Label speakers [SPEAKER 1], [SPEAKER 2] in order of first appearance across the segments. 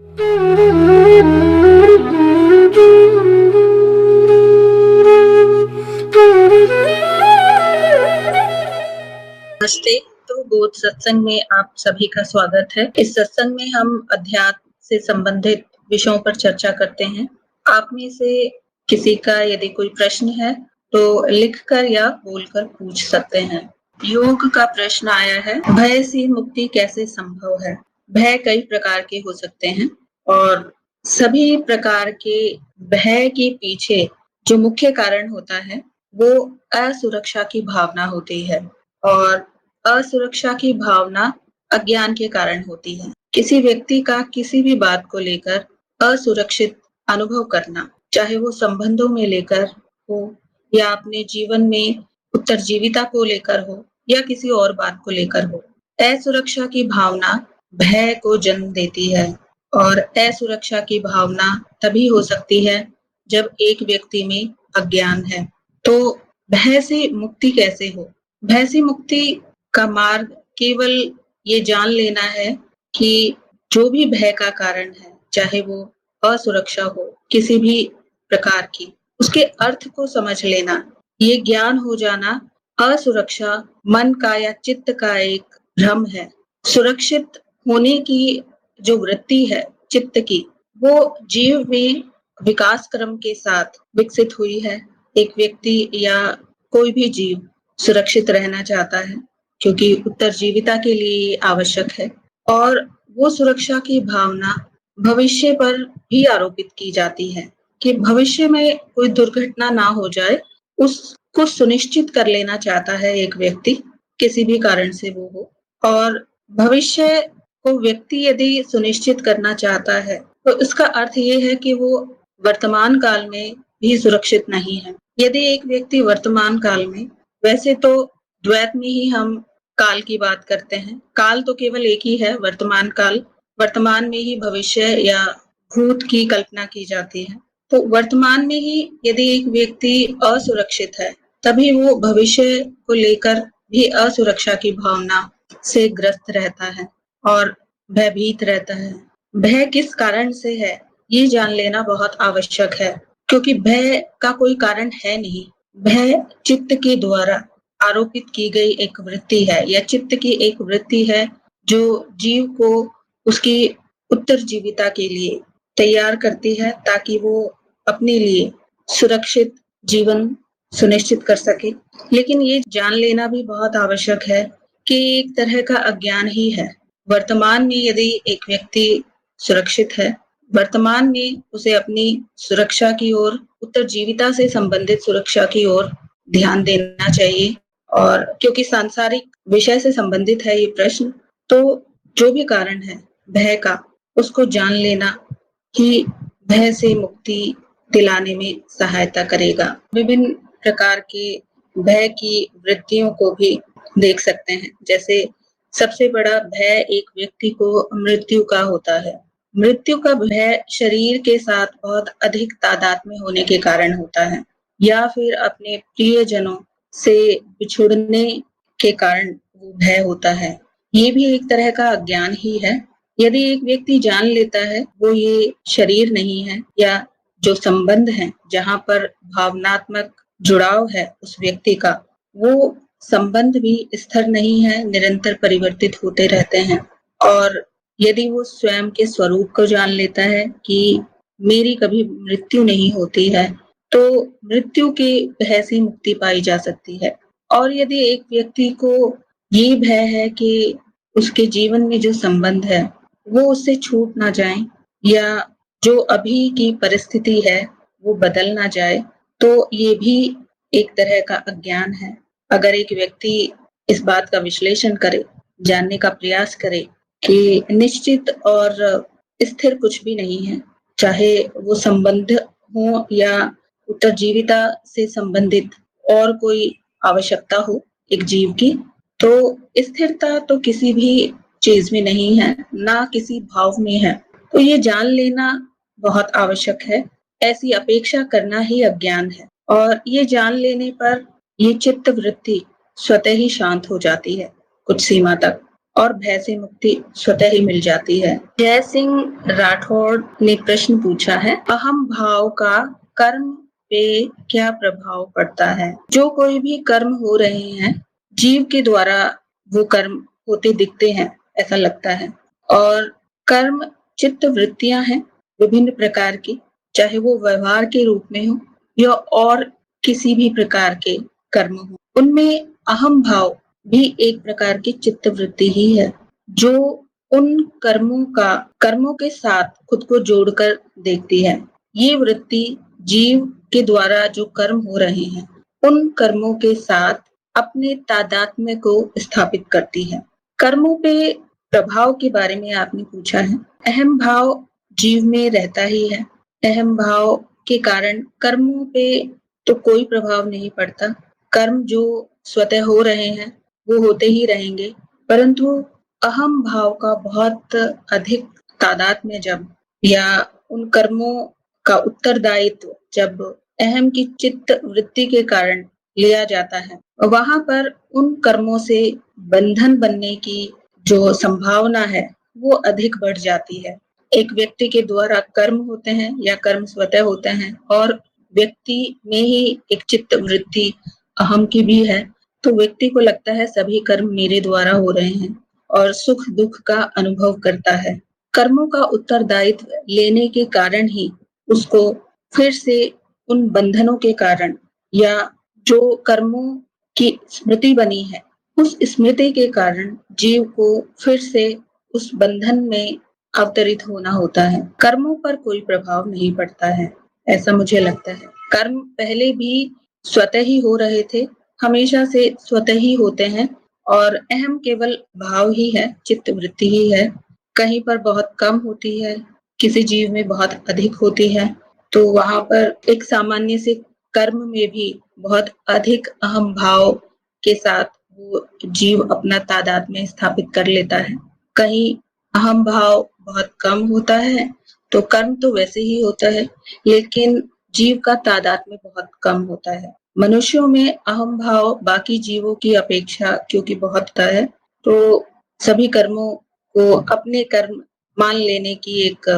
[SPEAKER 1] नमस्ते। तो बोध सत्संग में आप सभी का स्वागत है। इस सत्संग में हम अध्यात्म से संबंधित विषयों पर चर्चा करते हैं। आप में से किसी का यदि कोई प्रश्न है तो लिखकर या बोलकर पूछ सकते हैं। योग का प्रश्न आया है, भय से मुक्ति कैसे संभव है? भय कई प्रकार के हो सकते हैं और सभी प्रकार के भय के पीछे जो मुख्य कारण होता है वो असुरक्षा की भावना होती है और असुरक्षा की भावना अज्ञान के कारण होती है। किसी व्यक्ति का किसी भी बात को लेकर असुरक्षित अनुभव करना, चाहे वो संबंधों में लेकर हो या अपने जीवन में उत्तरजीविता को लेकर हो या किसी और बात को लेकर हो, असुरक्षा की भावना भय को जन्म देती है और असुरक्षा की भावना तभी हो सकती है जब एक व्यक्ति में अज्ञान है। तो भय से मुक्ति कैसे हो? भय से मुक्ति का मार्ग केवल ये जान लेना है कि जो भी भय का कारण है, चाहे वो असुरक्षा हो किसी भी प्रकार की, उसके अर्थ को समझ लेना, ये ज्ञान हो जाना। असुरक्षा मन का या चित्त का एक भ्रम है। सुरक्षित होने की जो वृत्ति है चित्त की, वो जीव में विकास क्रम के साथ विकसित हुई है। एक व्यक्ति या कोई भी जीव सुरक्षित रहना चाहता है क्योंकि उत्तरजीविता के लिए आवश्यक है और वो सुरक्षा की भावना भविष्य पर भी आरोपित की जाती है कि भविष्य में कोई दुर्घटना ना हो जाए, उसको सुनिश्चित कर लेना चाहता है एक व्यक्ति, किसी भी कारण से वो हो। और भविष्य को व्यक्ति यदि सुनिश्चित करना चाहता है तो इसका अर्थ ये है कि वो वर्तमान काल में भी सुरक्षित नहीं है। यदि एक व्यक्ति वर्तमान काल में, वैसे तो द्वैत में ही हम काल की बात करते हैं, काल तो केवल एक ही है, वर्तमान काल, वर्तमान में ही भविष्य या भूत की कल्पना की जाती है। तो वर्तमान में ही यदि एक व्यक्ति असुरक्षित है, तभी वो भविष्य को लेकर भी असुरक्षा की भावना से ग्रस्त रहता है और भयभीत रहता है। भय किस कारण से है, ये जान लेना बहुत आवश्यक है, क्योंकि भय का कोई कारण है नहीं। भय चित्त के द्वारा आरोपित की गई एक वृत्ति है या चित्त की एक वृत्ति है जो जीव को उसकी उत्तरजीविता के लिए तैयार करती है ताकि वो अपने लिए सुरक्षित जीवन सुनिश्चित कर सके। लेकिन ये जान लेना भी बहुत आवश्यक है कि एक तरह का अज्ञान ही है। वर्तमान में यदि एक व्यक्ति सुरक्षित है, वर्तमान में उसे अपनी सुरक्षा की ओर, उत्तरजीविता से संबंधित सुरक्षा की ओर ध्यान देना चाहिए। और क्योंकि सांसारिक विषय से संबंधित है ये प्रश्न, तो जो भी कारण है भय का, उसको जान लेना ही भय से मुक्ति दिलाने में सहायता करेगा। विभिन्न प्रकार के भय की वृत्तियों को भी देख सकते हैं। जैसे सबसे बड़ा भय एक व्यक्ति को मृत्यु का होता है। मृत्यु का भय शरीर के साथ बहुत अधिक तादाद में होने के कारण होता है या फिर अपने प्रियजनों से बिछुड़ने के कारण वो भय होता है। ये भी एक तरह का अज्ञान ही है। यदि एक व्यक्ति जान लेता है वो ये शरीर नहीं है या जो संबंध है जहाँ पर भावनात्मक जुड़ाव है उस व्यक्ति का, वो संबंध भी स्थिर नहीं है, निरंतर परिवर्तित होते रहते हैं। और यदि वो स्वयं के स्वरूप को जान लेता है कि मेरी कभी मृत्यु नहीं होती है, तो मृत्यु के भय से मुक्ति पाई जा सकती है। और यदि एक व्यक्ति को ये भय है कि उसके जीवन में जो संबंध है वो उससे छूट ना जाए या जो अभी की परिस्थिति है वो बदल ना जाए, तो ये भी एक तरह का अज्ञान है। अगर एक व्यक्ति इस बात का विश्लेषण करे, जानने का प्रयास करे कि निश्चित और स्थिर कुछ भी नहीं है, चाहे वो संबंध हो या उत्तरजीविता से संबंधित और कोई आवश्यकता हो एक जीव की, तो स्थिरता तो किसी भी चीज में नहीं है, ना किसी भाव में है। तो ये जान लेना बहुत आवश्यक है। ऐसी अपेक्षा करना ही अज्ञान है और ये जान लेने पर ये चित्त वृत्ति स्वतः ही शांत हो जाती है कुछ सीमा तक। और भय से मुक्ति स्वतः ही मिल जाती है। जय सिंह राठौड़ ने प्रश्न पूछा है, अहम भाव का कर्म पे क्या प्रभाव पड़ता है? जो कोई भी कर्म हो रहे हैं, जीव के द्वारा वो कर्म होते दिखते हैं, ऐसा लगता है। और कर्म चित्त वृत्तियां हैं विभिन्न प्रकार की, चाहे वो व्यवहार के रूप में हो या और किसी भी प्रकार के कर्म हो। उनमें अहम भाव भी एक प्रकार की चित्त वृत्ति ही है, जो उन कर्मों के साथ खुद को जोड़कर देखती है। ये वृत्ति जीव के द्वारा जो कर्म हो रहे हैं, उन कर्मों के साथ अपने तादात्म्य को स्थापित करती है। कर्मों पे प्रभाव के बारे में आपने पूछा है। अहम भाव जीव में रहता ही है। अहम भाव के कारण कर्मों पे तो कोई प्रभाव नहीं पड़ता। कर्म जो स्वतः हो रहे हैं वो होते ही रहेंगे, परंतु अहम भाव का बहुत अधिक तादाद में जब या उन कर्मों का उत्तरदायित्व जब अहम की चित्त वृत्ति के कारण लिया जाता है, वहां पर उन कर्मों से बंधन बनने की जो संभावना है वो अधिक बढ़ जाती है। एक व्यक्ति के द्वारा कर्म होते हैं या कर्म स्वतः होते हैं और व्यक्ति में ही एक चित्त वृत्ति अहम की भी है, तो व्यक्ति को लगता है सभी कर्म मेरे द्वारा हो रहे हैं और सुख दुख का अनुभव करता है। कर्मों का उत्तरदायित्व लेने के कारण ही उसको फिर से उन बंधनों के कारण या जो कर्मों की स्मृति बनी है, उस स्मृति के कारण जीव को फिर से उस बंधन में अवतरित होना होता है। कर्मों पर कोई प्रभाव नहीं पड़ता है, ऐसा मुझे लगता है। कर्म पहले भी स्वतः ही हो रहे थे, हमेशा से स्वतः ही होते हैं और अहम केवल भाव ही है, चित्त वृत्ति ही है। कहीं पर बहुत कम होती है, किसी जीव में बहुत अधिक होती है, तो वहां पर एक सामान्य से कर्म में भी बहुत अधिक अहम भाव के साथ वो जीव अपना तादाद में स्थापित कर लेता है। कहीं अहम भाव बहुत कम होता है तो कर्म तो वैसे ही होता है, लेकिन जीव का तादाद में बहुत कम होता है। मनुष्यों में अहम भाव बाकी जीवों की अपेक्षा क्योंकि बहुत होता है, तो सभी कर्मों को अपने कर्म मान लेने की एक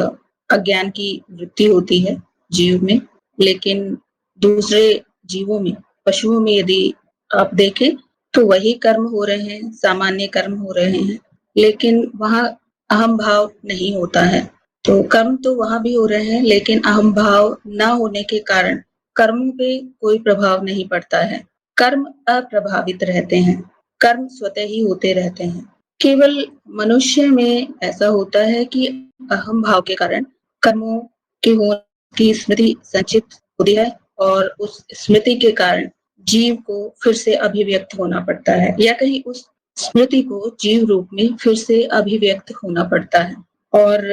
[SPEAKER 1] अज्ञान की वृत्ति होती है जीव में। लेकिन दूसरे जीवों में, पशुओं में यदि आप देखें तो वही कर्म हो रहे हैं, सामान्य कर्म हो रहे हैं, लेकिन वहां अहम भाव नहीं होता है। तो कर्म तो वहां भी हो रहे हैं, लेकिन अहम भाव न होने के कारण कर्मों पे कोई प्रभाव नहीं पड़ता है। कर्म अप्रभावित रहते हैं, कर्म स्वतः ही होते रहते हैं। केवल मनुष्य में ऐसा होता है कि अहम भाव के कारण कर्मों के होने की स्मृति संचित होती है और उस स्मृति के कारण जीव को फिर से अभिव्यक्त होना पड़ता है या कहीं उस स्मृति को जीव रूप में फिर से अभिव्यक्त होना पड़ता है। और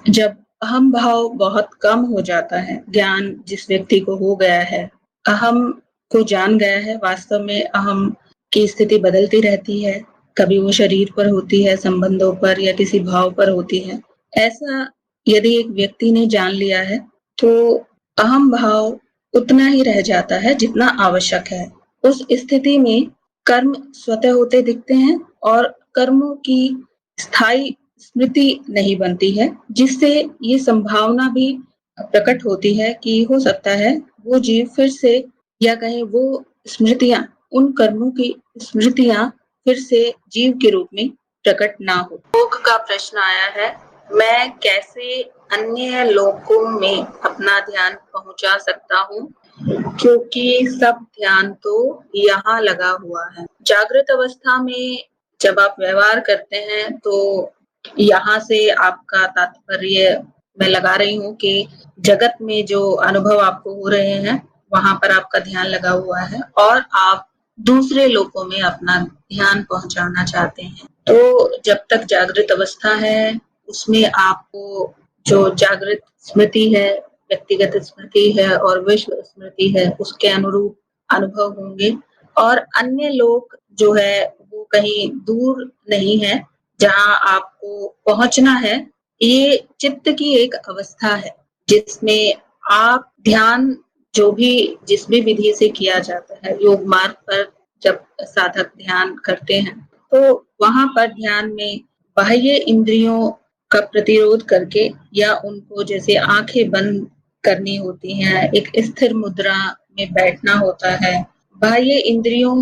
[SPEAKER 1] जब अहम भाव बहुत कम हो जाता है, ज्ञान जिस व्यक्ति को हो गया है, अहम को जान गया है, वास्तव में अहम की स्थिति बदलती रहती है। कभी वो शरीर पर होती है, संबंधों पर या किसी भाव पर होती है। ऐसा यदि एक व्यक्ति ने जान लिया है तो अहम भाव उतना ही रह जाता है जितना आवश्यक है। उस स्थिति में कर्म स्वतः होते दिखते हैं और कर्मों की स्थायी स्मृति नहीं बनती है, जिससे ये संभावना भी प्रकट होती है कि हो सकता है वो जीव फिर से या कहीं वो स्मृतियां, उन कर्मों की स्मृतियां फिर से जीव के रूप में प्रकट ना हो। योग का प्रश्न आया है, मैं कैसे अन्य लोकों में अपना ध्यान पहुंचा सकता हूँ, क्योंकि सब ध्यान तो यहाँ लगा हुआ है। जागृत अवस्था में जब आप व्यवहार करते हैं तो यहाँ से आपका तात्पर्य मैं लगा रही हूँ कि जगत में जो अनुभव आपको हो रहे हैं वहां पर आपका ध्यान लगा हुआ है और आप दूसरे लोकों में अपना ध्यान पहुंचाना चाहते हैं। तो जब तक जागृत अवस्था है उसमें आपको जो जागृत स्मृति है, व्यक्तिगत स्मृति है और विश्व स्मृति है, उसके अनुरूप अनुभव होंगे और अन्य लोक जो है वो कहीं दूर नहीं है जहां आपको पहुंचना है। ये चित्त की एक अवस्था है जिसमें आप ध्यान जो भी जिस भी विधि से किया जाता है, योग मार्ग पर जब साधक ध्यान करते हैं तो वहाँ पर ध्यान में बाह्य इंद्रियों का प्रतिरोध करके या उनको जैसे आंखें बंद करनी होती हैं, एक स्थिर मुद्रा में बैठना होता है। बाह्य इंद्रियों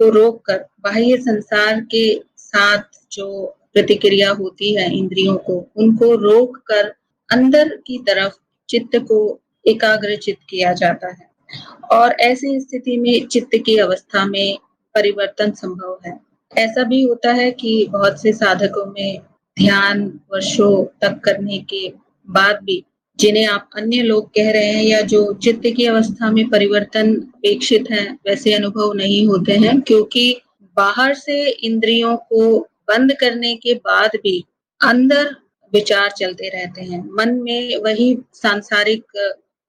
[SPEAKER 1] को रोककर बाह्य संसार के साथ जो प्रतिक्रिया होती है इंद्रियों को, उनको रोककर अंदर की तरफ चित्त को एकाग्रचित किया जाता है और ऐसी स्थिति में चित्त की अवस्था में परिवर्तन संभव है। ऐसा भी होता है कि बहुत से साधकों में ध्यान वर्षों तक करने के बाद भी, जिन्हें आप अन्य लोग कह रहे हैं या जो चित्त की अवस्था में परिवर्तन अपेक्षित है, वैसे अनुभव नहीं होते हैं, क्योंकि बाहर से इंद्रियों को बंद करने के बाद भी अंदर विचार चलते रहते हैं। मन में वही सांसारिक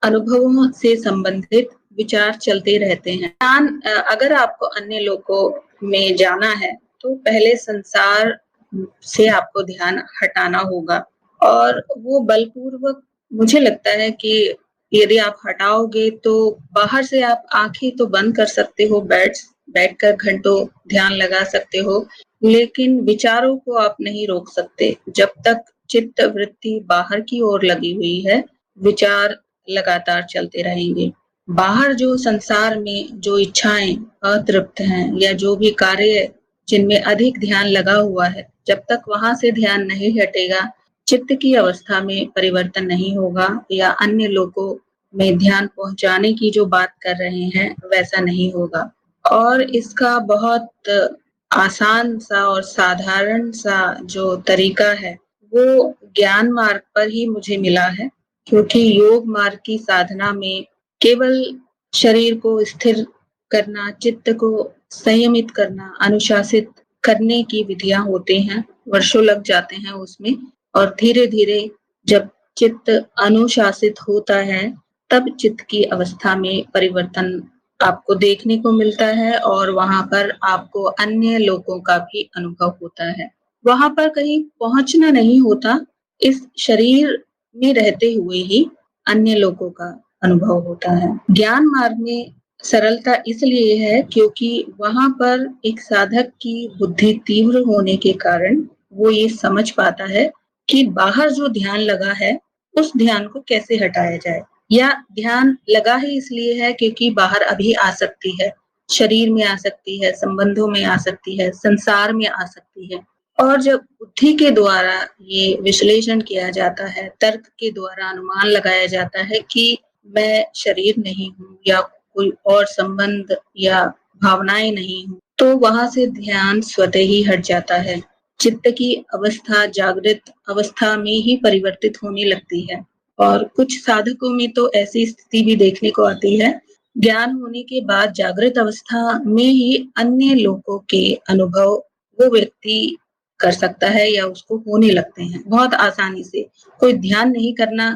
[SPEAKER 1] अनुभवों से संबंधित विचार चलते रहते हैं। अगर आपको अन्य लोगों में जाना है तो पहले संसार से आपको ध्यान हटाना होगा और वो बलपूर्वक, मुझे लगता है कि यदि आप हटाओगे तो बाहर से आप आंखें तो बंद कर सकते हो, बैठकर घंटों ध्यान लगा सकते हो, लेकिन विचारों को आप नहीं रोक सकते। जब तक चित्त वृत्ति बाहर की ओर लगी हुई है, विचार लगातार चलते रहेंगे। बाहर जो संसार में जो इच्छाएं अतृप्त हैं या जो भी कार्य जिनमें अधिक ध्यान लगा हुआ है, जब तक वहां से ध्यान नहीं हटेगा, चित्त की अवस्था में परिवर्तन नहीं होगा या अन्य लोगों में ध्यान पहुंचाने की जो बात कर रहे हैं वैसा नहीं होगा। और इसका बहुत आसान सा और साधारण सा जो तरीका है वो ज्ञान मार्ग पर ही मुझे मिला है, क्योंकि योग मार्ग की साधना में केवल शरीर को स्थिर करना, चित्त को संयमित करना, अनुशासित करने की विधियां होती हैं। वर्षों लग जाते हैं उसमें और धीरे धीरे जब चित्त अनुशासित होता है तब चित्त की अवस्था में परिवर्तन आपको देखने को मिलता है और वहां पर आपको अन्य लोगों का भी अनुभव होता है। वहां पर कहीं पहुंचना नहीं होता, इस शरीर में रहते हुए ही अन्य लोगों का अनुभव होता है। ज्ञान मार्ग में सरलता इसलिए है क्योंकि वहां पर एक साधक की बुद्धि तीव्र होने के कारण वो ये समझ पाता है कि बाहर जो ध्यान लगा है उस ध्यान को कैसे हटाया जाए, या ध्यान लगा ही इसलिए है क्योंकि बाहर अभी आ सकती है, शरीर में आ सकती है, संबंधों में आ सकती है, संसार में आ सकती है। और जब बुद्धि के द्वारा ये विश्लेषण किया जाता है, तर्क के द्वारा अनुमान लगाया जाता है कि मैं शरीर नहीं हूँ या कोई और संबंध या भावनाएं नहीं हूँ, तो वहां से ध्यान स्वतः ही हट जाता है। चित्त की अवस्था जागृत अवस्था में ही परिवर्तित होने लगती है और कुछ साधकों में तो ऐसी स्थिति भी देखने को आती है, ज्ञान होने के बाद जागृत अवस्था में ही अन्य लोगों के अनुभव वो व्यक्ति कर सकता है या उसको होने लगते हैं बहुत आसानी से। कोई ध्यान नहीं करना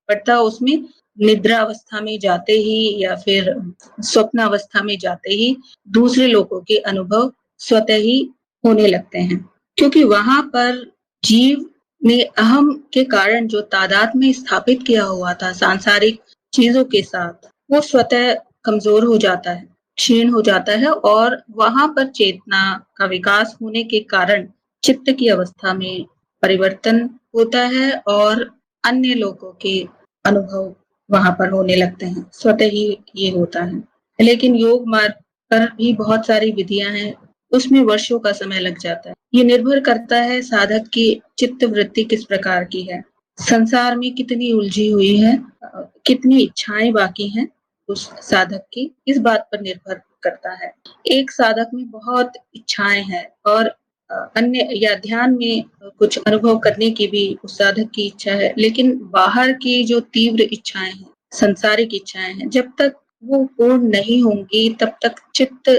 [SPEAKER 1] पड़ता उसमें, निद्रा अवस्था में जाते ही या फिर स्वप्न अवस्था में जाते ही दूसरे लोगों के अनुभव स्वतः ही होने लगते हैं, क्योंकि वहां पर जीव ने अहम के कारण जो तादाद में स्थापित किया हुआ था सांसारिक चीजों के साथ, वो स्वतः कमजोर हो जाता है, क्षीण हो जाता है और वहां पर चेतना का विकास होने के कारण चित्त की अवस्था में परिवर्तन होता है और अन्य लोगों के अनुभव वहां पर होने लगते हैं, स्वतः ही ये होता है। लेकिन योग मार्ग पर भी बहुत सारी विधियां हैं, उसमें वर्षों का समय लग जाता है। ये निर्भर करता है साधक की चित्त वृत्ति किस प्रकार की है, संसार में कितनी उलझी हुई है, कितनी इच्छाएं बाकी हैं उस साधक की, इस बात पर निर्भर करता है। एक साधक में बहुत इच्छाएं हैं और अन्य या ध्यान में कुछ अनुभव करने की भी उस साधक की इच्छा है, लेकिन बाहर की जो तीव्र इच्छाएं हैं, संसारिक इच्छाएं हैं, जब तक वो पूर्ण नहीं होंगी तब तक चित्त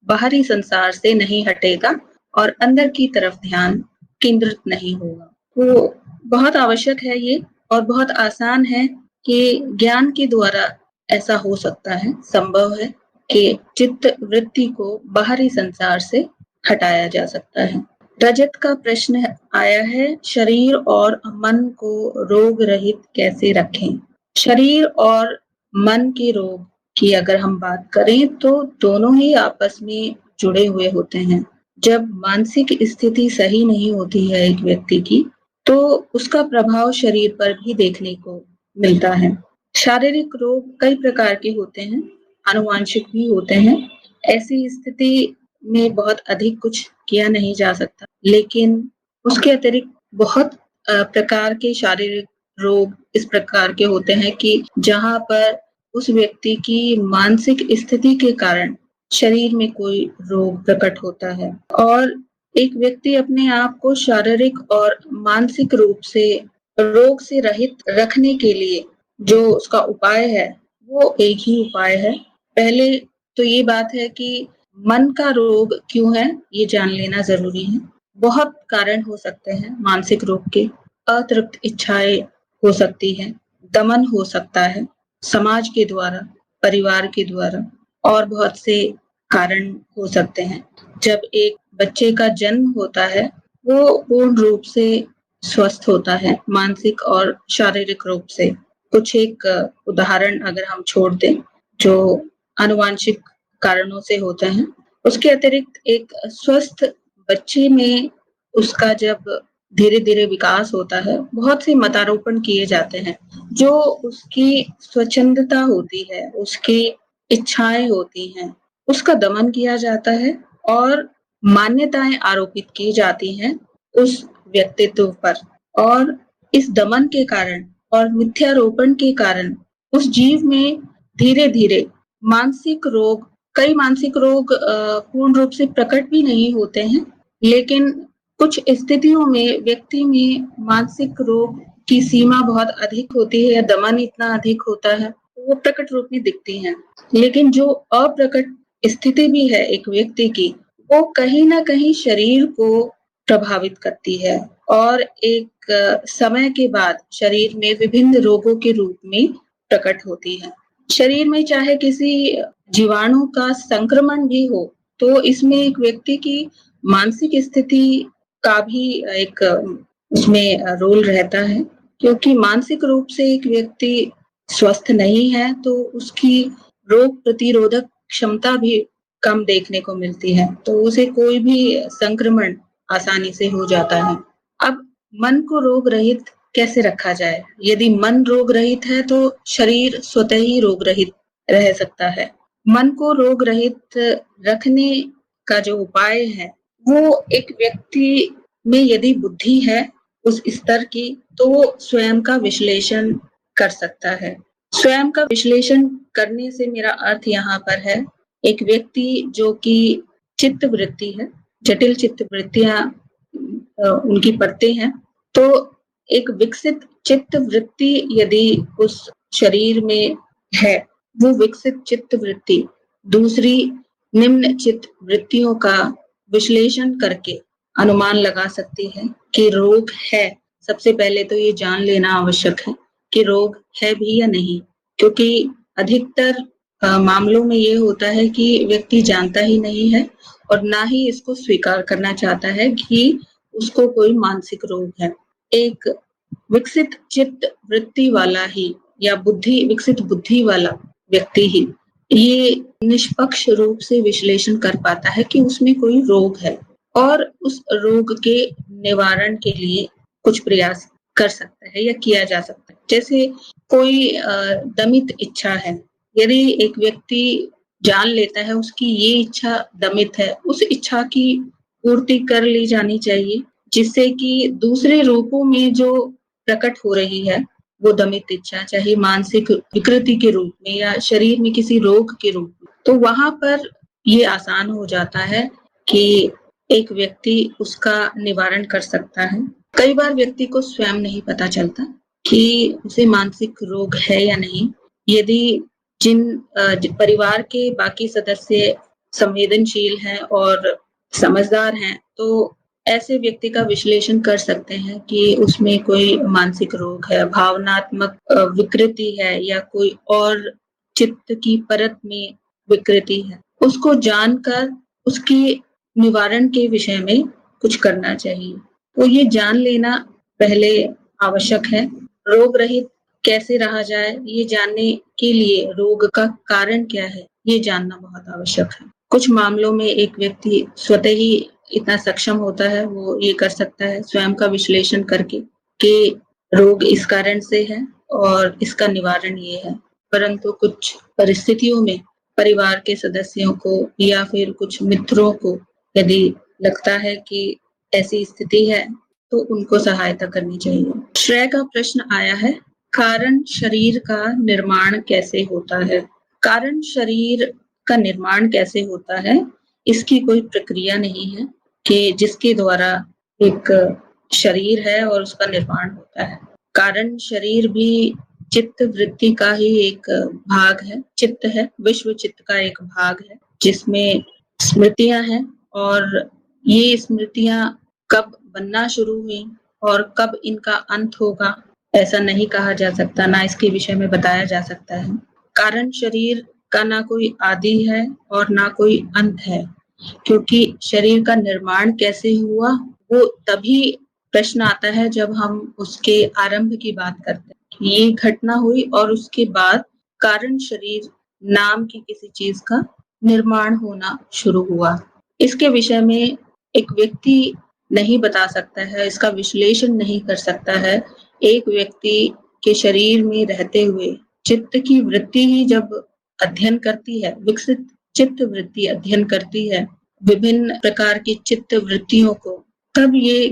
[SPEAKER 1] बाहरी संसार से नहीं हटेगा और अंदर की तरफ ध्यान केंद्रित नहीं होगा। तो बहुत आवश्यक है ये और बहुत आसान है कि ज्ञान के द्वारा ऐसा हो सकता है, संभव है कि चित्त वृत्ति को बाहरी संसार से हटाया जा सकता है। रजत का प्रश्न आया है, शरीर और मन को रोग रहित कैसे रखें? शरीर और मन के रोग की अगर हम बात करें तो दोनों ही आपस में जुड़े हुए होते हैं। जब मानसिक स्थिति सही नहीं होती है एक व्यक्ति की, तो उसका प्रभाव शरीर पर भी देखने को मिलता है। शारीरिक रोग कई प्रकार के होते हैं, आनुवांशिक भी होते हैं। ऐसी स्थिति में बहुत अधिक कुछ किया नहीं जा सकता, लेकिन उसके अतिरिक्त बहुत प्रकार के शारीरिक रोग इस प्रकार के होते हैं कि जहाँ पर उस व्यक्ति की मानसिक स्थिति के कारण शरीर में कोई रोग प्रकट होता है और एक व्यक्ति अपने आप को शारीरिक और मानसिक रूप से रोग से रहित रखने के लिए जो उसका उपाय है, वो एक ही उपाय है। पहले तो ये बात है कि मन का रोग क्यों है, ये जान लेना ज़रूरी है। बहुत कारण हो सकते हैं मानसिक रोग के। अतृप्त इच्छाएँ हो सकती हैं, दमन हो सकता है, समाज के द्वारा, परिवार के द्वारा और बहुत से कारण हो सकते हैं। जब एक बच्चे का जन्म होता है, वो पूर्ण रूप से स्वस्थ होता है, मानसिक और शारीरिक रूप से। कुछ एक उदाहरण अगर हम छोड़ दें, जो आनुवांशिक कारणों से होते हैं। उसके अतिरिक्त एक स्वस्थ बच्चे में उसका जब धीरे-धीरे विकास होता है, बहुत से मतारोपण किए जाते हैं, जो उसकी स्वच्छंदता होती है, उसकी इच्छाएँ होती हैं, उसका दमन किया जाता है और मान्यताएँ आरोपित की जाती हैं उस व्यक्तित्व पर और इस दमन के कारण और मिथ्यारोपण के कारण उस जीव में धीरे-धीरे मानसिक रोग कई मानसिक रोग पूर्ण रूप से प्रकट भी नहीं होते हैं, लेकिन कुछ स्थितियों में व्यक्ति में मानसिक रोग की सीमा बहुत अधिक होती है या दमन इतना अधिक होता है, वो प्रकट रूप में दिखती हैं। लेकिन जो अप्रकट स्थिति भी है एक व्यक्ति की, वो कहीं न कहीं शरीर को प्रभावित करती है और एक समय के बाद शरीर में विभिन्न रोगों के रूप में प्रकट होती है। शरीर में चाहे किसी जीवाणु का संक्रमण भी हो, तो इसमें एक व्यक्ति की मानसिक स्थिति का भी एक उसमें रोल रहता है, क्योंकि मानसिक रूप से एक व्यक्ति स्वस्थ नहीं है, तो उसकी रोग प्रतिरोधक क्षमता भी कम देखने को मिलती है, तो उसे कोई भी संक्रमण आसानी से हो जाता है। अब मन को रोग रहित कैसे रखा जाए? यदि मन रोग रहित है तो शरीर स्वतः ही रोग रहित रह सकता है। मन को रोग रहित रखने का जो उपाय है, वो एक व्यक्ति में यदि बुद्धि है उस स्तर की, तो वो स्वयं का विश्लेषण कर सकता है। स्वयं का विश्लेषण करने से मेरा अर्थ यहाँ पर है, एक व्यक्ति जो कि चित्त वृत्ति है, जटिल चित्त वृत्तियाँ उनकी परतें हैं, तो एक विकसित चित्त वृत्ति यदि उस शरीर में है, वो विकसित चित्त वृत्ति दूसरी निम्न चित्त वृत्तियों का विश्लेषण करके अनुमान लगा सकती है कि रोग है। सबसे पहले तो ये जान लेना आवश्यक है कि रोग है भी या नहीं, क्योंकि अधिकतर मामलों में ये होता है कि व्यक्ति जानता ही नहीं है और ना ही इसको स्वीकार करना चाहता है कि उसको कोई मानसिक रोग है। एक विकसित चित्त वृत्ति वाला ही या विकसित बुद्धि वाला व्यक्ति ही ये निष्पक्ष रूप से विश्लेषण कर पाता है कि उसमें कोई रोग है और उस रोग के निवारण के लिए कुछ प्रयास कर सकता है या किया जा सकता है। जैसे कोई दमित इच्छा है, यदि एक व्यक्ति जान लेता है उसकी ये इच्छा दमित है, उस इच्छा की पूर्ति कर ली जानी चाहिए, जिससे कि दूसरे रूपों में जो प्रकट हो रही है वो दमित इच्छा, चाहे मानसिक विकृति के रूप में या शरीर में किसी रोग के रूप में, तो वहां पर ये आसान हो जाता है कि एक व्यक्ति उसका निवारण कर सकता है। कई बार व्यक्ति को स्वयं नहीं पता चलता कि उसे मानसिक रोग है या नहीं। यदि जिन परिवार के बाकी सदस्य संवेदनशील हैं और समझदार हैं, तो ऐसे व्यक्ति का विश्लेषण कर सकते हैं कि उसमें कोई मानसिक रोग है, भावनात्मक विकृति है या कोई और चित्त की परत में विकृति है। उसको जानकर उसके निवारण के विषय में कुछ करना चाहिए। तो ये जान लेना पहले आवश्यक है। रोग रहित कैसे रहा जाए, ये जानने के लिए रोग का कारण क्या है, ये जानना बहुत आवश्यक है। कुछ मामलों में एक व्यक्ति स्वतः ही इतना सक्षम होता है वो ये कर सकता है स्वयं का विश्लेषण करके कि रोग इस कारण से है और इसका निवारण ये है। परंतु कुछ परिस्थितियों में परिवार के सदस्यों को या फिर कुछ मित्रों को यदि लगता है कि ऐसी स्थिति है तो उनको सहायता करनी चाहिए। श्रेय का प्रश्न आया है, कारण शरीर का निर्माण कैसे होता है? कारण शरीर का निर्माण कैसे होता है, इसकी कोई प्रक्रिया नहीं है कि जिसके द्वारा एक शरीर है और उसका निर्माण होता है। कारण शरीर भी चित्त वृत्ति का ही एक भाग है, चित्त है, विश्व चित्त का एक भाग है जिसमें स्मृतियां हैं और ये स्मृतियां कब बनना शुरू हुई और कब इनका अंत होगा ऐसा नहीं कहा जा सकता, ना इसके विषय में बताया जा सकता है। कारण शरीर का ना कोई आदि है और ना कोई अंत है, क्योंकि शरीर का निर्माण कैसे हुआ वो तभी प्रश्न आता है जब हम उसके आरंभ की बात करते हैं। ये घटना हुई और उसके बाद कारण शरीर नाम की किसी चीज का निर्माण होना शुरू हुआ। इसके विषय में एक व्यक्ति नहीं बता सकता है, इसका विश्लेषण नहीं कर सकता है। एक व्यक्ति के शरीर में रहते हुए चित्त की वृत्ति ही जब अध्ययन करती है, विकसित चित्त वृत्ति अध्ययन करती है विभिन्न प्रकार की चित्त वृत्तियों को, तब ये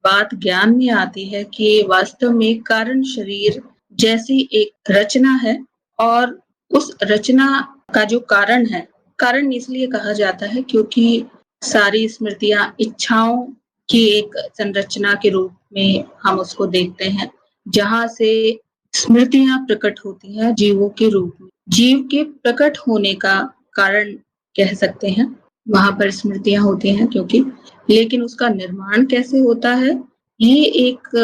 [SPEAKER 1] बात ज्ञान में आती है कि वास्तव में कारण शरीर जैसी एक रचना है और उस रचना का जो कारण है, कारण इसलिए कहा जाता है क्योंकि सारी स्मृतियां इच्छाओं की एक संरचना के रूप में हम उसको देखते हैं, जहां से स्मृतियां प्रकट होती हैं जीवों के रूप में। जीव के प्रकट होने का कारण कह सकते हैं, वहां पर स्मृतियां होती हैं क्योंकि, लेकिन उसका निर्माण कैसे होता है ये एक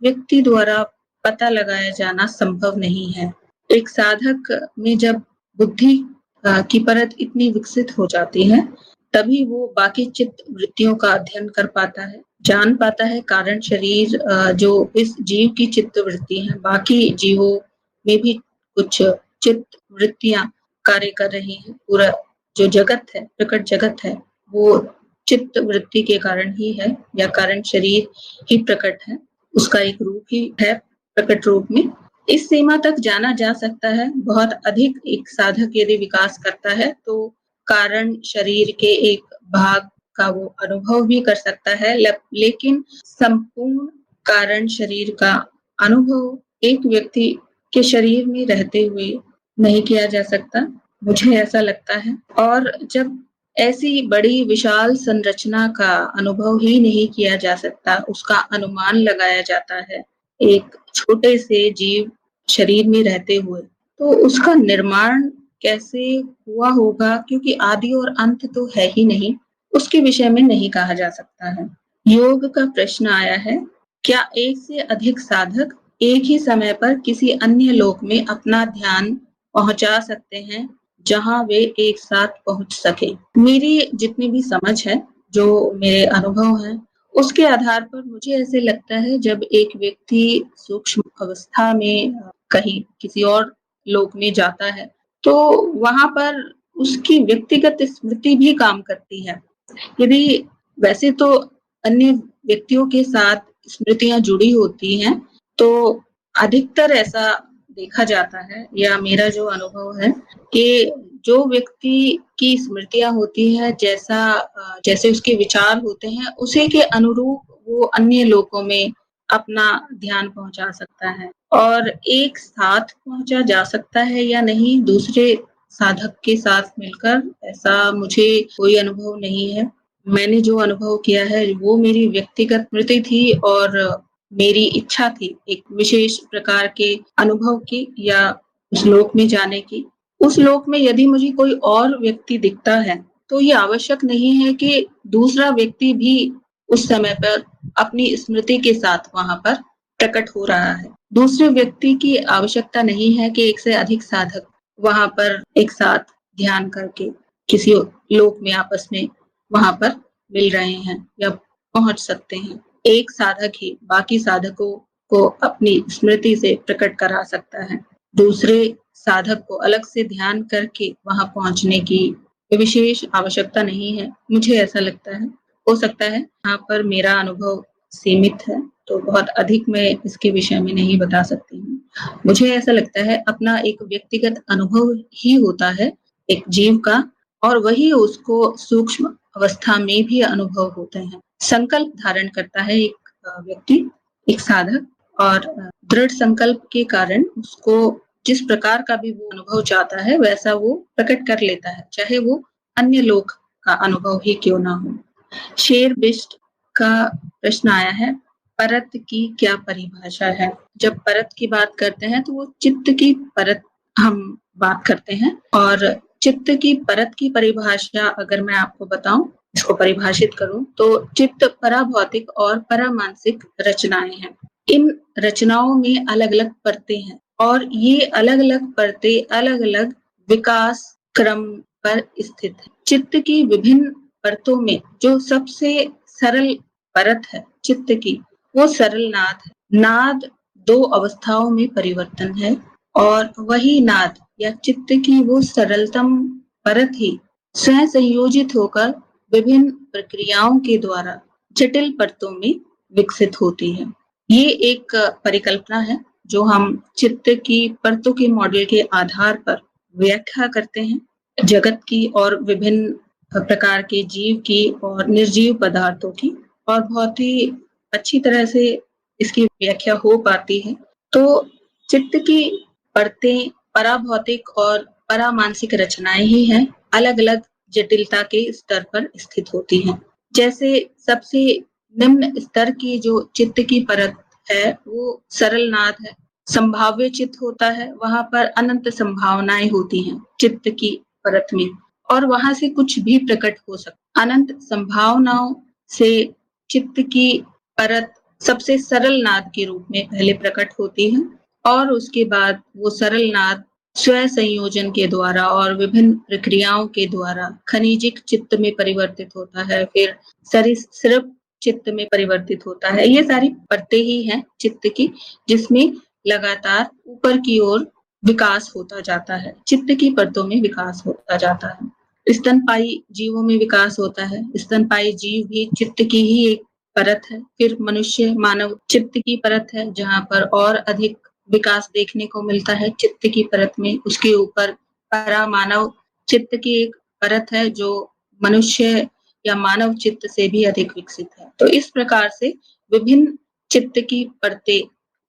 [SPEAKER 1] व्यक्ति द्वारा पता लगाया जाना संभव नहीं है। एक साधक में जब बुद्धि की परत इतनी विकसित हो जाती है तभी वो बाकी चित्त वृत्तियों का अध्ययन कर पाता है, जान पाता है कारण शरीर जो इस जीव की चित्त वृत्ति है, बाकी जीवों में भी कुछ चित्त वृत्तियां कार्य कर रही हैं। पूरा जो जगत है, प्रकट जगत है, वो चित्त वृत्ति के कारण ही है या कारण शरीर ही प्रकट है, उसका एक रूप ही है प्रकट रूप में। इस सीमा तक जाना जा सकता है। बहुत अधिक एक साधक यदि विकास करता है तो कारण शरीर के एक भाग का वो अनुभव भी कर सकता है, लेकिन संपूर्ण कारण शरीर का अनुभव एक व्यक्ति के शरीर में रहते हुए नहीं किया जा सकता, मुझे ऐसा लगता है। और जब ऐसी बड़ी विशाल संरचना का अनुभव ही नहीं किया जा सकता, उसका अनुमान लगाया जाता है एक छोटे से जीव शरीर में रहते हुए, तो उसका निर्माण कैसे हुआ होगा, क्योंकि आदि और अंत तो है ही नहीं, उसके विषय में नहीं कहा जा सकता है। योग का प्रश्न आया है, क्या एक से अधिक साधक एक ही समय पर किसी अन्य लोक में अपना ध्यान पहुंचा सकते हैं जहां वे एक साथ पहुंच सके? मेरी जितनी भी समझ है, जो मेरे अनुभव हैं, उसके आधार पर मुझे ऐसे लगता है जब एक व्यक्ति सूक्ष्म अवस्था में कहीं किसी और लोक में जाता है तो वहां पर उसकी व्यक्तिगत स्मृति भी काम करती है। यदि वैसे तो अन्य व्यक्तियों के साथ स्मृतियां जुड़ी होती हैं तो अधिकतर ऐसा देखा जाता है या मेरा जो अनुभव है कि जो व्यक्ति की स्मृतियां होती है जैसे उसके विचार होते हैं उसी के अनुरूप वो अन्य लोगों में अपना ध्यान पहुंचा सकता है। और एक साथ पहुंचा जा सकता है या नहीं दूसरे साधक के साथ मिलकर, ऐसा मुझे कोई अनुभव नहीं है। मैंने जो अनुभव किया है वो मेरी व्यक्तिगत स्मृति थी और मेरी इच्छा थी एक विशेष प्रकार के अनुभव की या उस लोक में जाने की। उस लोक में यदि मुझे कोई और व्यक्ति दिखता है तो ये आवश्यक नहीं है कि दूसरा व्यक्ति भी उस समय पर अपनी स्मृति के साथ वहां पर प्रकट हो रहा है। दूसरे व्यक्ति की आवश्यकता नहीं है कि एक से अधिक साधक वहां पर एक साथ ध्यान करके किसी लोक में आपस में वहां पर मिल रहे हैं या पहुंच सकते हैं। एक साधक ही बाकी साधकों को अपनी स्मृति से प्रकट करा सकता है। दूसरे साधक को अलग से ध्यान करके वहां पहुंचने की विशेष आवश्यकता नहीं है, मुझे ऐसा लगता है। हो सकता है यहाँ पर मेरा अनुभव सीमित है, तो बहुत अधिक मैं इसके विषय में नहीं बता सकती हूँ। मुझे ऐसा लगता है अपना एक व्यक्तिगत अनुभव ही होता है एक जीव का, और वही उसको सूक्ष्म अवस्था में भी अनुभव होते हैं। संकल्प धारण करता है एक व्यक्ति, एक साधक, और दृढ़ संकल्प के कारण उसको जिस प्रकार का भी वो अनुभव चाहता है वैसा वो प्रकट कर लेता है, चाहे वो अन्य लोक का अनुभव ही क्यों ना हो। शेर बिष्ट का प्रश्न आया है, परत की क्या परिभाषा है? जब परत की बात करते हैं तो वो चित्त की परत हम बात करते हैं, और चित्त की परत की परिभाषा अगर मैं आपको बताऊं, इसको परिभाषित करूं, तो चित्त पराभौतिक और परामानसिक रचनाएं हैं। इन रचनाओं में अलग अलग परतें हैं, और ये अलग अलग परतें अलग अलग विकास क्रम पर स्थित है। चित्त की विभिन्न परतों में जो सबसे सरल परत है चित्त की, वो सरल नाद है। नाद दो अवस्थाओं में परिवर्तन है, और वही नाद या चित्त की वो सरलतम परत ही स्वयं संयोजित होकर विभिन्न प्रक्रियाओं के द्वारा जटिल परतों में विकसित होती है। ये एक परिकल्पना है जो हम चित्त की परतों के मॉडल के आधार पर व्याख्या करते हैं, जगत की और विभिन्न प्रकार के जीव की और निर्जीव पदार्थों की, और बहुत ही अच्छी तरह से इसकी व्याख्या हो पाती है। तो चित्त की परतें पराभौतिक और परामानसिक रचनाएं ही हैं, अलग अलग जटिलता के स्तर पर स्थित होती हैं। जैसे सबसे निम्न स्तर की जो चित्त की परत है वो सरल नाद है। संभाव्य चित्त होता है, वहां पर अनंत संभावनाएं होती हैं चित्त की परत में, और वहां से कुछ भी प्रकट हो सकता। अनंत संभावनाओं से चित्त की परत सबसे सरल नाद के रूप में पहले प्रकट होती है, और उसके बाद वो सरल नाद स्वयं संयोजन के द्वारा और विभिन्न प्रक्रियाओं के द्वारा खनिजिक चित्त में परिवर्तित होता है, फिर सरिसृप चित्त में परिवर्तित होता है। ये सारी परतें ही हैं चित्त की, जिसमें लगातार ऊपर की ओर विकास होता जाता है। चित्त की परतों में विकास होता जाता है। स्तनपायी जीवों में विकास होता है। स्तनपायी जीव भी चित्त की ही एक परत है। फिर मनुष्य मानव चित्त की परत है, जहाँ पर और अधिक विकास देखने को मिलता है चित्त की परत में। उसके ऊपर परामानव चित्त की एक परत है जो मनुष्य या मानव चित्त से भी अधिक विकसित है। तो इस प्रकार से विभिन्न चित्त की परतें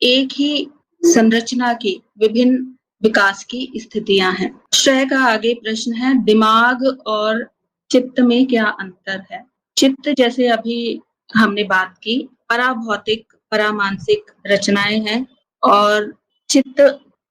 [SPEAKER 1] एक ही संरचना की विभिन्न विकास की स्थितियां हैं। श्रेय का आगे प्रश्न है, दिमाग और चित्त में क्या अंतर है? चित्त जैसे अभी हमने बात की, पराभौतिक परामानसिक रचनाएं हैं, और चित्त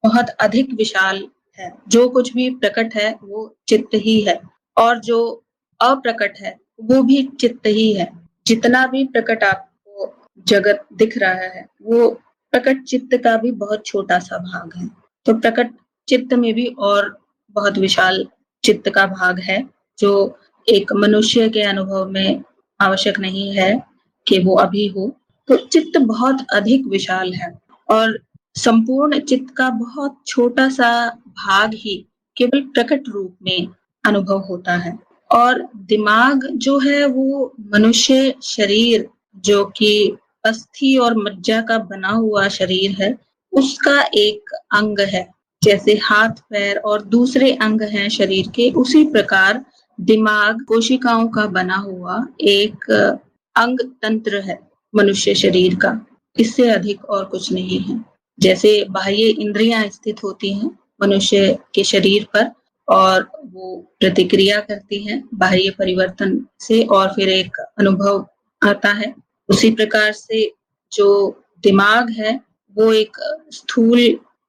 [SPEAKER 1] बहुत अधिक विशाल है। जो कुछ भी प्रकट है वो चित्त ही है, और जो अप्रकट है वो भी चित्त ही है। जितना भी प्रकट आपको जगत दिख रहा है वो प्रकट चित्त का भी बहुत छोटा सा भाग है। तो प्रकट चित्त में भी और बहुत विशाल चित्त का भाग है, जो एक मनुष्य के अनुभव में आवश्यक नहीं है कि वो अभी हो। तो चित्त बहुत अधिक विशाल है, और संपूर्ण चित्त का बहुत छोटा सा भाग ही केवल प्रकट रूप में अनुभव होता है। और दिमाग जो है वो मनुष्य शरीर, जो कि अस्थि और मज्जा का बना हुआ शरीर है, उसका एक अंग है। जैसे हाथ पैर और दूसरे अंग हैं शरीर के, उसी प्रकार दिमाग कोशिकाओं का बना हुआ एक अंग तंत्र है मनुष्य शरीर का। इससे अधिक और कुछ नहीं है। जैसे बाह्य इंद्रियां स्थित होती हैं मनुष्य के शरीर पर, और वो प्रतिक्रिया करती हैं बाह्य परिवर्तन से, और फिर एक अनुभव आता है। उसी प्रकार से जो दिमाग है वो एक स्थूल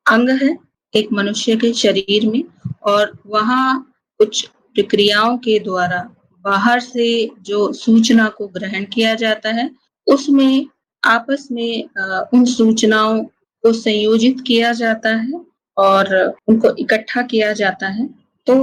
[SPEAKER 1] अंग है एक मनुष्य के शरीर में, और वहाँ कुछ प्रक्रियाओं के द्वारा बाहर से जो सूचना को ग्रहण किया जाता है, उसमें आपस में उन सूचनाओं को संयोजित किया जाता है और उनको इकट्ठा किया जाता है। तो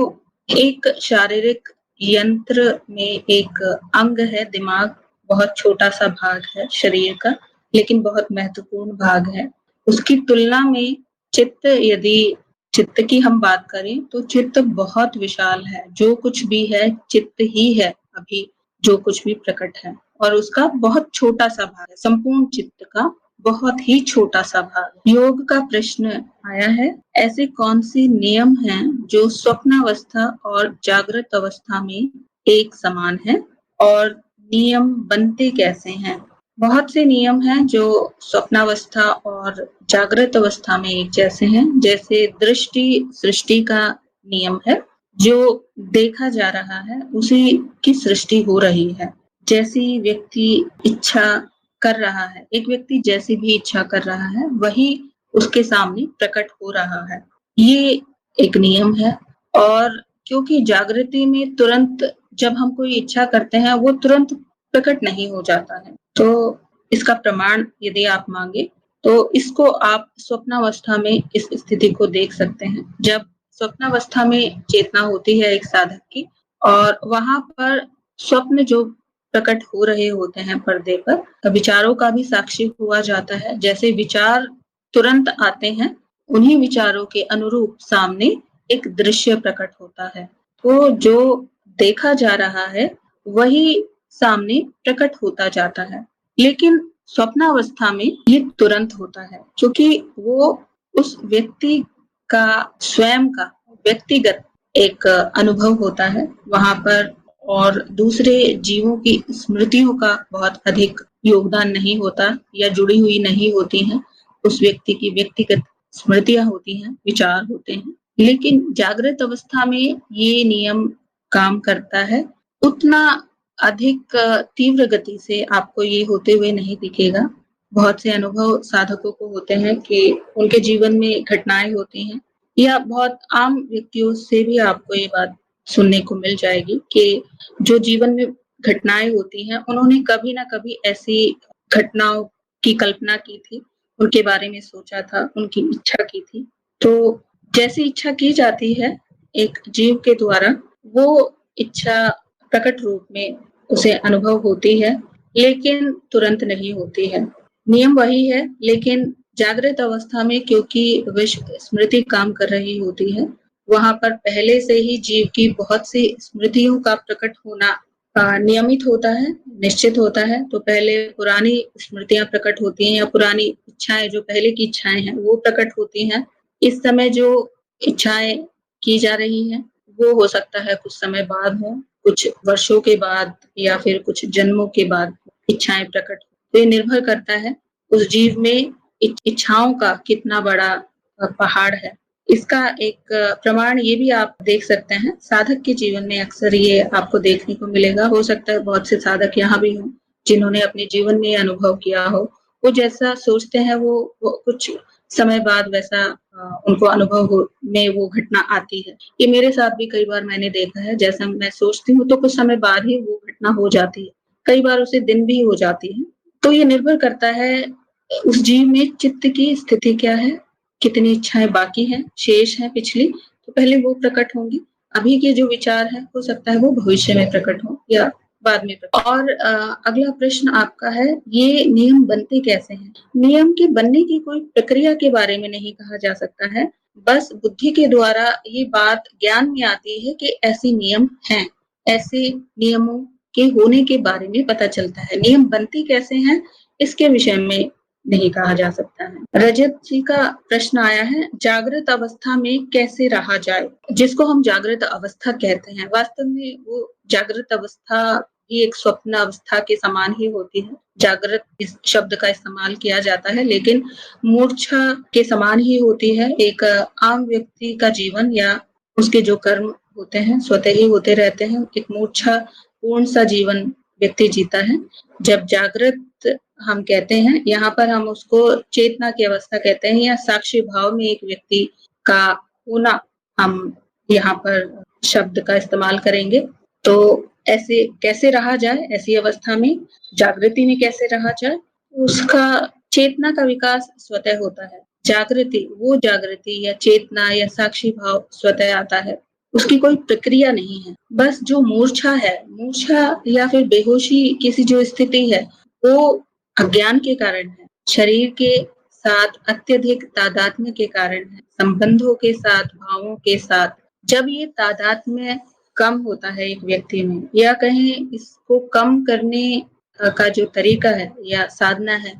[SPEAKER 1] एक शारीरिक यंत्र में एक अंग है दिमाग, बहुत छोटा सा भाग है शरीर का, लेकिन बहुत महत्वपूर्ण भाग है। उसकी तुलना में चित्त, यदि चित्त की हम बात करें तो चित्त बहुत विशाल है। जो कुछ भी है चित्त ही है अभी जो कुछ भी प्रकट है, और उसका बहुत छोटा-सा भाग है, संपूर्ण चित्त का बहुत ही छोटा-सा भाग। योग का प्रश्न आया है, ऐसे कौन से नियम हैं जो स्वप्नावस्था और जागृत अवस्था में एक समान है और नियम बनते कैसे हैं? बहुत से नियम हैं जो स्वप्नावस्था और जागृत अवस्था में एक जैसे हैं, जैसे दृष्टि सृष्टि का नियम है। जो देखा जा रहा है उसी की सृष्टि हो रही है। जैसी व्यक्ति इच्छा कर रहा है, एक व्यक्ति जैसी भी इच्छा कर रहा है वही उसके सामने प्रकट हो रहा है। ये एक नियम है। और क्योंकि जागृति में तुरंत जब हम कोई इच्छा करते हैं वो तुरंत प्रकट नहीं हो जाता है। तो इसका प्रमाण यदि आप मांगे तो इसको आप स्वप्नावस्था में इस स्थिति को देख सकते हैं। जब स्वप्नावस्था में चेतना होती है एक साधक की और वहां पर स्वप्न जो प्रकट हो रहे होते हैं पर्दे पर, विचारों का भी साक्षी हुआ जाता है। जैसे विचार तुरंत आते हैं, उन्हीं विचारों के अनुरूप सामने एक दृश्य प्रकट होता है। तो जो देखा जा रहा है वही सामने प्रकट होता जाता है। लेकिन स्वप्नावस्था में ये तुरंत होता है, क्योंकि वो उस व्यक्ति का स्वयं का व्यक्तिगत एक अनुभव होता है वहां पर, और दूसरे जीवों की स्मृतियों का बहुत अधिक योगदान नहीं होता या जुड़ी हुई नहीं होती हैं। उस व्यक्ति की व्यक्तिगत स्मृतियां होती हैं, विचार होते हैं। लेकिन जागृत अवस्था में ये नियम काम करता है। उतना अधिक तीव्र गति से आपको ये होते हुए नहीं दिखेगा। बहुत से अनुभव साधकों को होते हैं कि उनके जीवन में घटनाएं होती हैं, या बहुत आम व्यक्तियों से भी आपको ये बात सुनने को मिल जाएगी कि जो जीवन में घटनाएं होती हैं उन्होंने कभी ना कभी ऐसी घटनाओं की कल्पना की थी, उनके बारे में सोचा था, उनकी इच्छा की थी। तो जैसी इच्छा की जाती है एक जीव के द्वारा, वो इच्छा प्रकट रूप में उसे अनुभव होती है, लेकिन तुरंत नहीं होती है। नियम वही है, लेकिन जागृत अवस्था में क्योंकि विश्व स्मृति काम कर रही होती है, वहां पर पहले से ही जीव की बहुत सी स्मृतियों का प्रकट होना नियमित होता है, निश्चित होता है। तो पहले पुरानी स्मृतियां प्रकट होती हैं या पुरानी इच्छाएं, जो पहले की इच्छाएं हैं वो प्रकट होती हैं। इस समय जो इच्छाएं की जा रही हैं वो हो सकता है कुछ समय बाद हो, कुछ वर्षों के बाद या फिर कुछ जन्मों के बाद इच्छाएं प्रकट हो। तो ये निर्भर करता है उस जीव में इच्छाओं का कितना बड़ा पहाड़ है। इसका एक प्रमाण ये भी आप देख सकते हैं, साधक के जीवन में अक्सर ये आपको देखने को मिलेगा। हो सकता है बहुत से साधक यहाँ भी हों जिन्होंने अपने जीवन में अनुभव किया हो। वो जैसा सोचते हैं वो कुछ समय बाद वैसा उनको अनुभव में वो घटना आती है। ये मेरे साथ भी कई बार मैंने देखा है, जैसा मैं सोचती हूँ तो कुछ समय बाद ही वो घटना हो जाती है, कई बार उसे दिन भी हो जाती है। तो ये निर्भर करता है उस जीव में चित्त की स्थिति क्या है, कितनी इच्छाएं बाकी हैं, शेष हैं पिछली, तो पहले वो प्रकट होंगी। अभी के जो विचार है हो सकता है वो भविष्य में प्रकट हो या बाद में प्रकट। और अगला प्रश्न आपका है, ये नियम बनते कैसे हैं? नियम के बनने की कोई प्रक्रिया के बारे में नहीं कहा जा सकता है, बस बुद्धि के द्वारा ये बात ज्ञान में आती है कि ऐसे नियम हैं। ऐसे नियमों के होने के बारे में पता चलता है। नियम बनते कैसे हैं इसके विषय में नहीं कहा जा सकता है। रजत जी का प्रश्न आया है, जागृत अवस्था में कैसे रहा जाए? जिसको हम जागृत अवस्था कहते हैं, वास्तव में वो जागृत अवस्था भी एक स्वप्न अवस्था के समान ही होती है। जागृत इस शब्द का इस्तेमाल किया जाता है, लेकिन मूर्छा के समान ही होती है। एक आम व्यक्ति का जीवन या उसके जो कर्म होते हैं स्वतः ही होते रहते हैं। एक मूर्छा पूर्ण सा जीवन व्यक्ति जीता है। जब जागृत हम कहते हैं, यहाँ पर हम उसको चेतना की अवस्था कहते हैं या साक्षी भाव में एक व्यक्ति का होना, हम यहाँ पर शब्द का इस्तेमाल करेंगे। तो ऐसे कैसे रहा जाए, ऐसी अवस्था में जागृति में कैसे रहा जाए? उसका चेतना का विकास स्वतः होता है। जागृति, वो जागृति या चेतना या साक्षी भाव स्वतः आता है, उसकी कोई प्रक्रिया नहीं है। बस जो मूर्छा है, मूर्छा या फिर बेहोशी किसी जो स्थिति है, वो अज्ञान के कारण है, शरीर के साथ अत्यधिक तादात्म्य के कारण है, संबंधों के साथ, भावों के साथ। जब ये तादात्म्य कम होता है एक व्यक्ति में, या कहें इसको कम करने का जो तरीका है या साधना है,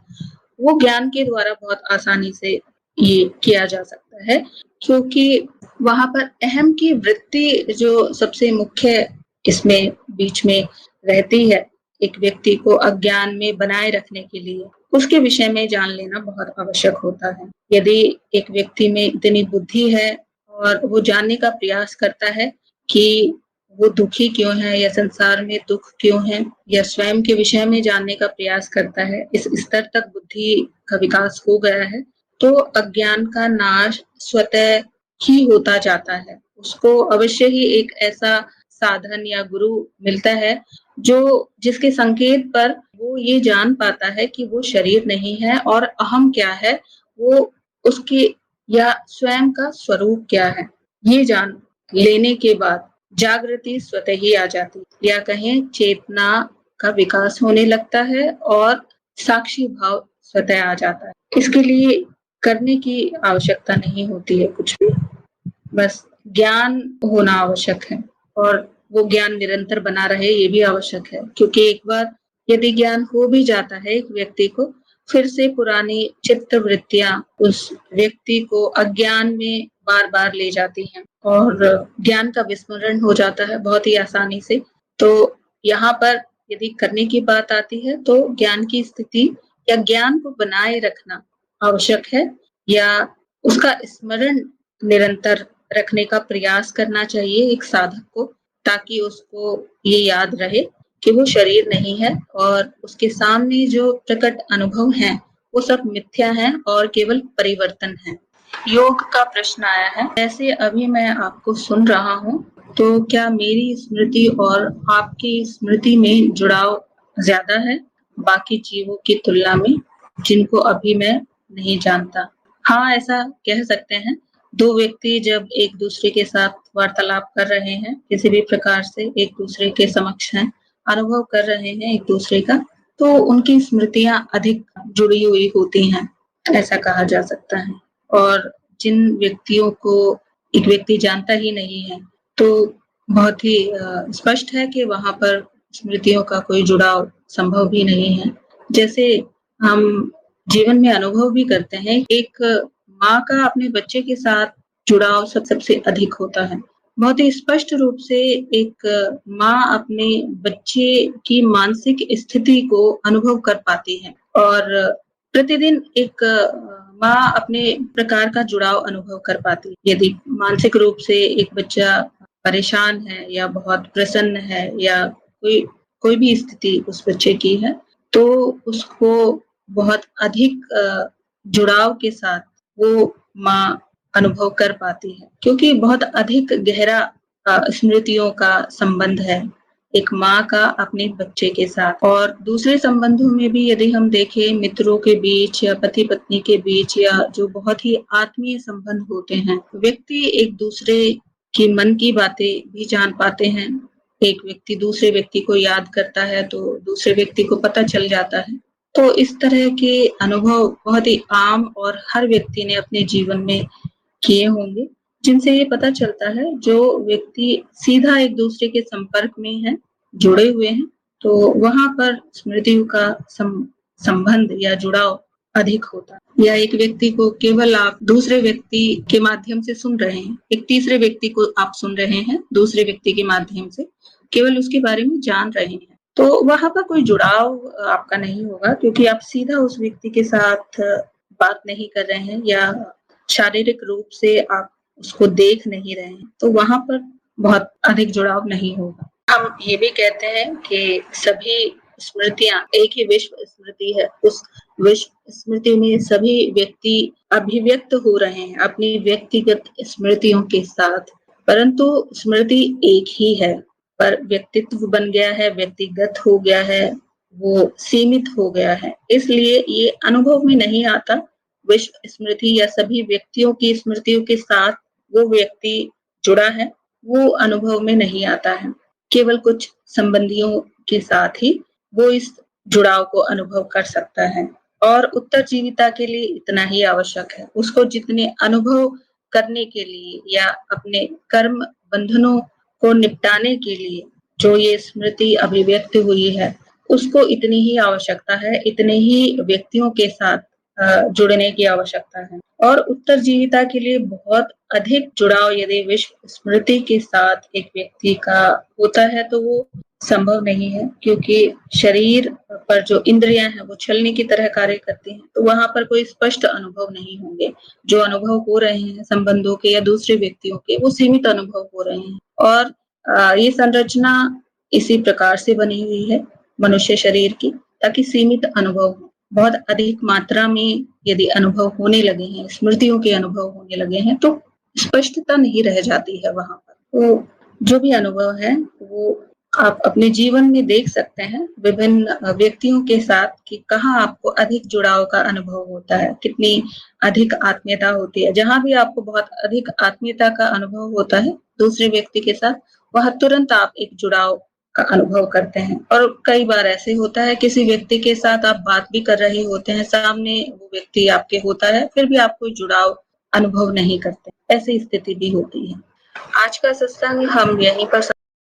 [SPEAKER 1] वो ज्ञान के द्वारा बहुत आसानी से ये किया जा सकता है, क्योंकि वहाँ पर अहम की वृत्ति जो सबसे मुख्य इसमें बीच में रहती है, एक व्यक्ति को अज्ञान में बनाए रखने के लिए, उसके विषय में जान लेना बहुत आवश्यक होता है। यदि एक व्यक्ति में इतनी बुद्धि है और वो जानने का प्रयास करता है कि वो दुखी क्यों है या संसार में दुख क्यों है, या स्वयं के विषय में जानने का प्रयास करता है, इस स्तर तक बुद्धि का विकास हो गया है, तो अज्ञान का नाश स्वतः ही होता जाता है। उसको अवश्य ही एक ऐसा साधन या गुरु मिलता है जो जिसके संकेत पर वो ये जान पाता है कि वो शरीर नहीं है और अहम क्या है, वो उसके या स्वयं का स्वरूप क्या है। ये जान लेने के बाद जागृति स्वतः ही आ जाती है, या कहें चेतना का विकास होने लगता है और साक्षी भाव स्वतः आ जाता है। इसके लिए करने की आवश्यकता नहीं होती है कुछ भी, बस ज्ञान होना आवश्यक है, और वो ज्ञान निरंतर बना रहे ये भी आवश्यक है, क्योंकि एक बार यदि ज्ञान हो भी जाता है एक व्यक्ति को, फिर से पुरानी चित्त वृत्तियां उस व्यक्ति को अज्ञान में बार बार ले जाती हैं और ज्ञान का विस्मरण हो जाता है बहुत ही आसानी से। तो यहाँ पर यदि करने की बात आती है तो ज्ञान की स्थिति या ज्ञान को बनाए रखना आवश्यक है, या उसका स्मरण निरंतर रखने का प्रयास करना चाहिए एक साधक को, ताकि उसको ये याद रहे कि वो शरीर नहीं है और उसके सामने जो प्रकट अनुभव हैं वो सब मिथ्या हैं और केवल परिवर्तन है। योग का प्रश्न आया है, जैसे अभी मैं आपको सुन रहा हूँ, तो क्या मेरी स्मृति और आपकी स्मृति में जुड़ाव ज्यादा है बाकी जीवों की तुलना में, जिनको अभी मैं नहीं जानता? हाँ, ऐसा कह सकते हैं। दो व्यक्ति जब एक दूसरे के साथ वार्तालाप कर रहे हैं, किसी भी प्रकार से एक दूसरे के समक्ष हैं, अनुभव कर रहे हैं एक दूसरे का, तो उनकी स्मृतियां अधिक जुड़ी हुई होती हैं, ऐसा कहा जा सकता है। और जिन व्यक्तियों को एक व्यक्ति जानता ही नहीं है, तो बहुत ही स्पष्ट है कि वहां पर स्मृतियों का कोई जुड़ाव संभव भी नहीं है। जैसे हम जीवन में अनुभव भी करते हैं, एक माँ का अपने बच्चे के साथ जुड़ाव सबसे अधिक होता है। बहुत ही स्पष्ट रूप से एक माँ अपने बच्चे की मानसिक स्थिति को अनुभव कर पाती है, और प्रतिदिन एक माँ अपने प्रकार का जुड़ाव अनुभव कर पाती है। यदि मानसिक रूप से एक बच्चा परेशान है या बहुत प्रसन्न है, या कोई भी स्थिति उस बच्चे की है, तो उसको बहुत अधिक जुड़ाव के साथ वो माँ अनुभव कर पाती है, क्योंकि बहुत अधिक गहरा स्मृतियों का संबंध है एक माँ का अपने बच्चे के साथ। और दूसरे संबंधों में भी यदि हम देखें, मित्रों के बीच या पति पत्नी के बीच, या जो बहुत ही आत्मीय संबंध होते हैं, व्यक्ति एक दूसरे की मन की बातें भी जान पाते हैं। एक व्यक्ति दूसरे व्यक्ति को याद करता है तो दूसरे व्यक्ति को पता चल जाता है। तो इस तरह के अनुभव बहुत ही आम और हर व्यक्ति ने अपने जीवन में किए होंगे, जिनसे ये पता चलता है जो व्यक्ति सीधा एक दूसरे के संपर्क में है, जुड़े हुए हैं, तो वहां पर स्मृतियों का संबंध या जुड़ाव अधिक होता है। या एक व्यक्ति को केवल आप दूसरे व्यक्ति के माध्यम से सुन रहे हैं, एक तीसरे व्यक्ति को आप सुन रहे हैं दूसरे व्यक्ति के माध्यम से, केवल उसके बारे में जान रहे हैं, तो वहां पर कोई जुड़ाव आपका नहीं होगा, क्योंकि आप सीधा उस व्यक्ति के साथ बात नहीं कर रहे हैं या शारीरिक रूप से आप उसको देख नहीं रहे हैं, तो वहां पर बहुत अधिक जुड़ाव नहीं होगा। हम ये भी कहते हैं कि सभी स्मृतियां एक ही विश्व स्मृति है, उस विश्व स्मृति में सभी व्यक्ति अभिव्यक्त हो रहे हैं अपनी व्यक्तिगत स्मृतियों के साथ, परंतु स्मृति एक ही है, पर व्यक्तित्व बन गया है, व्यक्तिगत हो गया है, वो सीमित हो गया है, इसलिए ये अनुभव में नहीं आता। विश्व स्मृति या सभी व्यक्तियों की स्मृतियों के साथ वो व्यक्ति जुड़ा है, वो अनुभव में नहीं आता है। केवल कुछ संबंधियों के साथ ही वो इस जुड़ाव को अनुभव कर सकता है, और उत्तरजीविता के लिए इतना ही आवश्यक है। उसको जितने अनुभव करने के लिए या अपने कर्म बंधनों को निपटाने के लिए जो ये स्मृति अभिव्यक्त हुई है, उसको इतनी ही आवश्यकता है, इतने ही व्यक्तियों के साथ जुड़ने की आवश्यकता है। और उत्तरजीविता के लिए बहुत अधिक जुड़ाव यदि विश्व स्मृति के साथ एक व्यक्ति का होता है तो वो संभव नहीं है, क्योंकि शरीर पर जो इंद्रियां हैं वो छलनी की तरह कार्य करती हैं, तो वहां पर कोई स्पष्ट अनुभव नहीं होंगे। जो अनुभव हो रहे हैं संबंधों के या दूसरे व्यक्तियों के, वो सीमित अनुभव हो रहे हैं। और ये संरचना इसी प्रकार से बनी हुई है मनुष्य शरीर की, ताकि सीमित अनुभव हो। बहुत अधिक मात्रा में यदि अनुभव होने लगे हैं, स्मृतियों के अनुभव होने लगे हैं, तो स्पष्टता नहीं रह जाती है वहां पर। तो जो भी अनुभव है वो आप अपने जीवन में देख सकते हैं विभिन्न व्यक्तियों के साथ कि कहाँ आपको अधिक जुड़ाव का अनुभव होता है, कितनी अधिक आत्मीयता होती है। जहां भी आपको बहुत अधिक आत्मीयता का अनुभव होता है दूसरे व्यक्ति के साथ, वहां तुरंत आप एक जुड़ाव का अनुभव करते हैं। और कई बार ऐसे होता है किसी व्यक्ति के साथ आप बात भी कर रहे होते हैं, सामने वो व्यक्ति आपके होता है, फिर भी आप कोई जुड़ाव अनुभव नहीं करते। ऐसी स्थिति भी होती है। आज का सत्संग हम यहीं पर